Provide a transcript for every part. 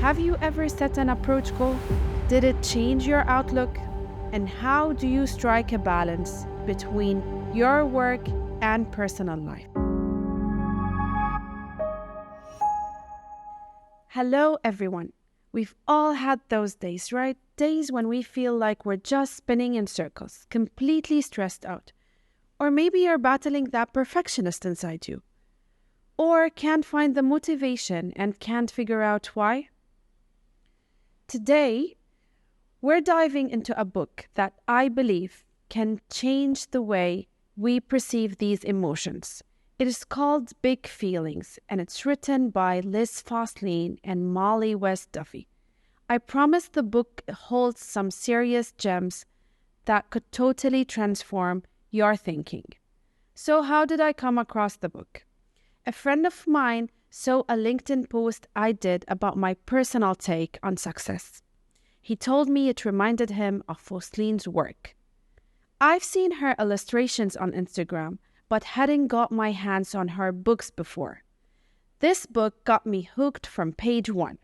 Have you ever set an approach goal? Did it change your outlook? And how do you strike a balance between your work and personal life? Hello, everyone. We've all had those days, right? Days when we feel like we're just spinning in circles, completely stressed out. Or maybe you're battling that perfectionist inside you. Or can't find the motivation and can't figure out why. Today, we're diving into a book that I believe can change the way we perceive these emotions. It is called Big Feelings, and it's written by Fosslien and Mollie Duffy. I promise the book holds some serious gems that could totally transform your thinking. So how did I come across the book? A friend of mine saw a LinkedIn post I did about my personal take on success. He told me it reminded him of Fosslien's work. I've seen her illustrations on Instagram, but hadn't got my hands on her books before. This book got me hooked from page one.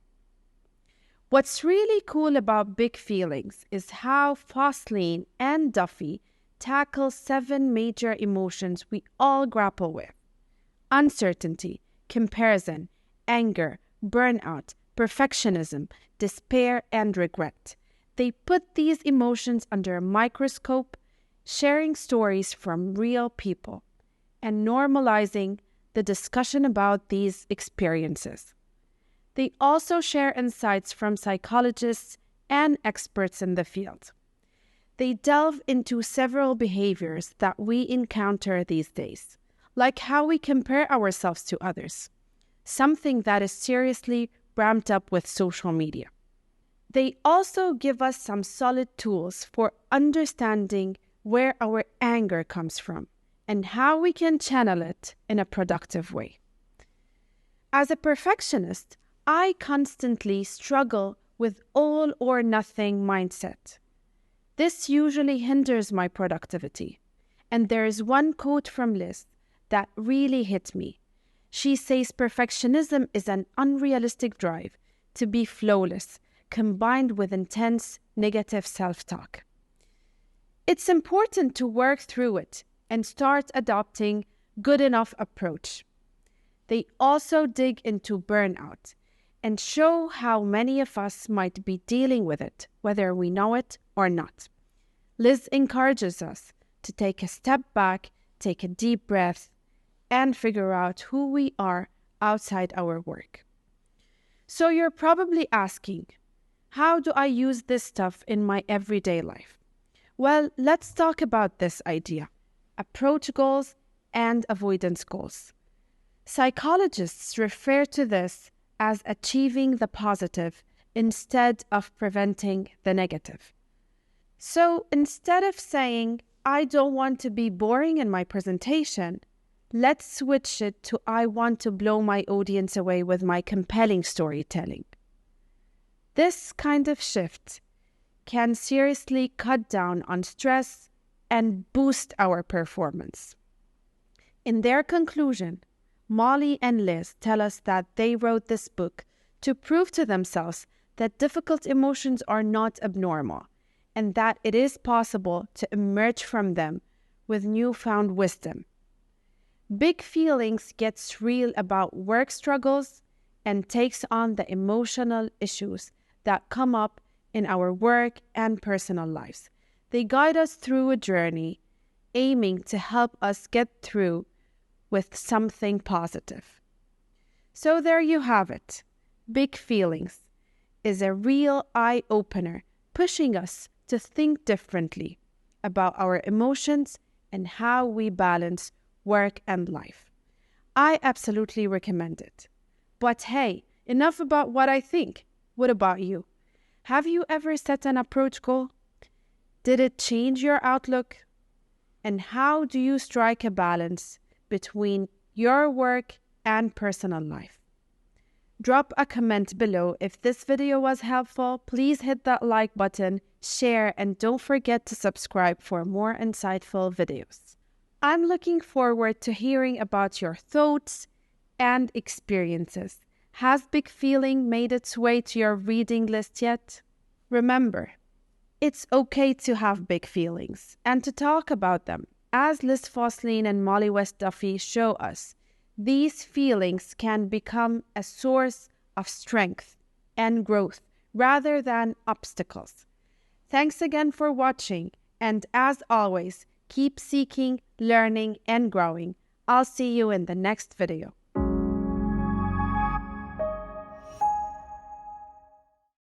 What's really cool about Big Feelings is how Fosslien and Duffy tackle 7 major emotions we all grapple with: uncertainty, comparison, anger, burnout, perfectionism, despair, and regret. They put these emotions under a microscope, sharing stories from real people and normalizing the discussion about these experiences. They also share insights from psychologists and experts in the field. They delve into several behaviors that we encounter these days, like how we compare ourselves to others, something that is seriously ramped up with social media. They also give us some solid tools for understanding where our anger comes from and how we can channel it in a productive way. As a perfectionist, I constantly struggle with all or nothing mindset. This usually hinders my productivity. And there is one quote from Liz that really hit me. She says perfectionism is an unrealistic drive to be flawless, combined with intense negative self-talk. It's important to work through it and start adopting good enough approach. They also dig into burnout and show how many of us might be dealing with it, whether we know it or not. Liz encourages us to take a step back, take a deep breath, and figure out who we are outside our work. So you're probably asking, how do I use this stuff in my everyday life? Well, let's talk about this idea: approach goals and avoidance goals. Psychologists refer to this as achieving the positive instead of preventing the negative. So instead of saying, I don't want to be boring in my presentation, let's switch it to I want to blow my audience away with my compelling storytelling. This kind of shift can seriously cut down on stress and boost our performance. In their conclusion, Mollie and Liz tell us that they wrote this book to prove to themselves that difficult emotions are not abnormal and that it is possible to emerge from them with newfound wisdom. Big Feelings gets real about work struggles and takes on the emotional issues that come up in our work and personal lives. They guide us through a journey aiming to help us get through with something positive. So there you have it. Big Feelings is a real eye-opener, pushing us to think differently about our emotions and how we balance work and life. I absolutely recommend it. But hey, enough about what I think. What about you? Have you ever set an approach goal? Did it change your outlook? And how do you strike a balance between your work and personal life? Drop a comment below if this video was helpful. Please hit that like button, share, and don't forget to subscribe for more insightful videos. I'm looking forward to hearing about your thoughts and experiences. Has big feeling made its way to your reading list yet? Remember, it's okay to have big feelings and to talk about them. As Liz Fosslien and Mollie West Duffy show us, these feelings can become a source of strength and growth rather than obstacles. Thanks again for watching, and as always, keep seeking, learning, and growing. I'll see you in the next video.